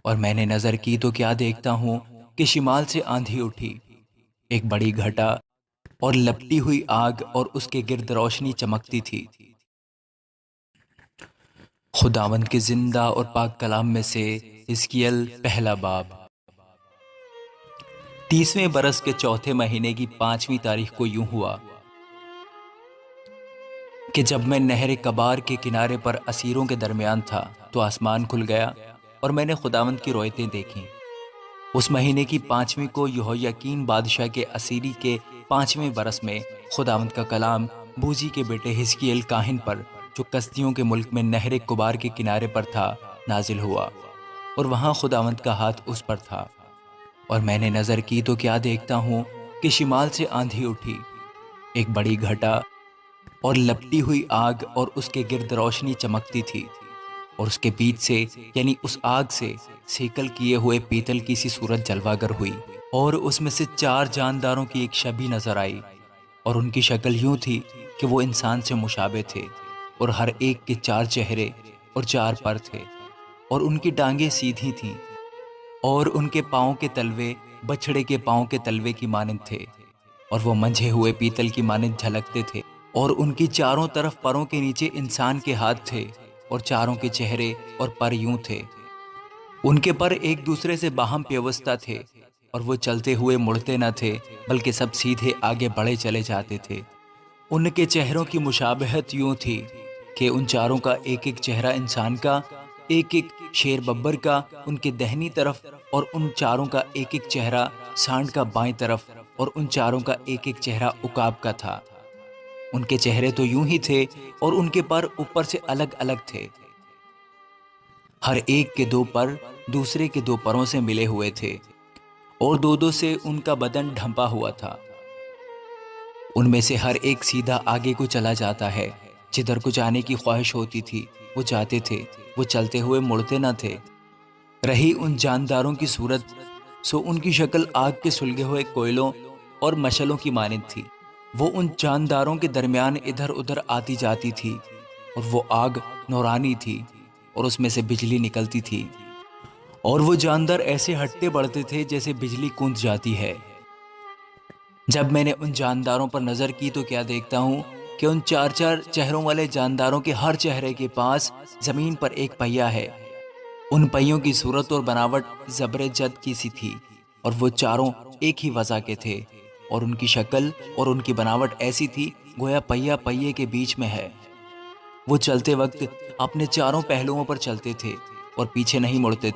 اور میں نے نظر کی تو کیا دیکھتا ہوں کہ شمال سے آندھی اٹھی، ایک بڑی گھٹا اور لپٹی ہوئی آگ، اور اس کے گرد روشنی چمکتی تھی۔ خداوند کے زندہ اور پاک کلام میں سے حزقیل پہلا باب۔ 30ویں برس کے چوتھے مہینے کی 5ویں تاریخ کو یوں ہوا کہ جب میں نہر کبار کے کنارے پر اسیروں کے درمیان تھا تو آسمان کھل گیا اور میں نے خداوند کی رویتیں دیکھیں۔ اس مہینے کی 5ویں کو یہویاکین بادشاہ کے اسیری کے 5ویں برس میں خداوند کا کلام بوزی کے بیٹے حزقیل کاہن پر، جو کسدیوں کے ملک میں نہر کبار کے کنارے پر تھا، نازل ہوا، اور وہاں خداوند کا ہاتھ اس پر تھا۔ اور میں نے نظر کی تو کیا دیکھتا ہوں کہ شمال سے آندھی اٹھی، ایک بڑی گھٹا اور لپٹی ہوئی آگ، اور اس کے گرد روشنی چمکتی تھی، اور اس کے بیچ سے یعنی اس آگ سے سیکل کیے ہوئے پیتل کی سی صورت جلوہ گر ہوئی، اور اس میں سے 4 جانداروں کی ایک شبیہ نظر آئی، اور ان کی شکل یوں تھی کہ وہ انسان سے مشابہ تھے، اور ہر ایک کے 4 چہرے اور 4 پر تھے، اور ان کی ٹانگیں سیدھی تھیں، اور ان کے پاؤں کے تلوے بچھڑے کے پاؤں کے تلوے کی مانند تھے، اور وہ منجھے ہوئے پیتل کی مانند جھلکتے تھے، اور ان کی چاروں طرف پروں کے نیچے انسان کے ہاتھ تھے، اور چاروں کے چہرے اور پر یوں تھے۔ ان کے پر ایک دوسرے سے باہم پیوستہ تھے، اور وہ چلتے ہوئے مڑتے نہ تھے بلکہ سب سیدھے آگے بڑھے چلے جاتے تھے۔ ان کے چہروں کی مشابہت یوں تھی کہ ان چاروں کا ایک ایک چہرہ انسان کا، ایک ایک شیر ببر کا ان کے دہنی طرف، اور ان چاروں کا ایک ایک چہرہ سانڈ کا بائیں طرف، اور ان چاروں کا ایک ایک چہرہ عقاب کا تھا۔ ان کے چہرے تو یوں ہی تھے، اور ان کے پر اوپر سے الگ الگ تھے، ہر ایک کے 2 پر دوسرے کے 2 پروں سے ملے ہوئے تھے، اور 2 سے ان کا بدن ڈھمپا ہوا تھا۔ ان میں سے ہر ایک سیدھا آگے کو چلا جاتا ہے، جدھر کو جانے کی خواہش ہوتی تھی وہ جاتے تھے، وہ چلتے ہوئے مڑتے نہ تھے۔ رہی ان جانداروں کی صورت، سو ان کی شکل آگ کے سلگے ہوئے کوئلوں اور مشلوں کی مانند تھی۔ وہ ان جانداروں کے درمیان ادھر ادھر آتی جاتی تھی، اور وہ آگ نورانی تھی، اور اس میں سے بجلی نکلتی تھی، اور وہ جاندار ایسے ہٹتے بڑھتے تھے جیسے بجلی کوند جاتی ہے۔ جب میں نے ان جانداروں پر نظر کی تو کیا دیکھتا ہوں کہ ان 4 چہروں والے جانداروں کے ہر چہرے کے پاس زمین پر ایک پہیا ہے۔ ان پہیوں کی صورت اور بناوٹ زبر جد کی سی تھی، اور وہ چاروں ایک ہی وضع کے تھے، اور ان کی شکل اور ان کی بناوٹ ایسی تھی گویا پہیا پہیے کے بیچ میں ہے۔ وہ چلتے وقت اپنے 4 پہلوؤں پر چلتے تھے اور پیچھے نہیں مڑتے تھے۔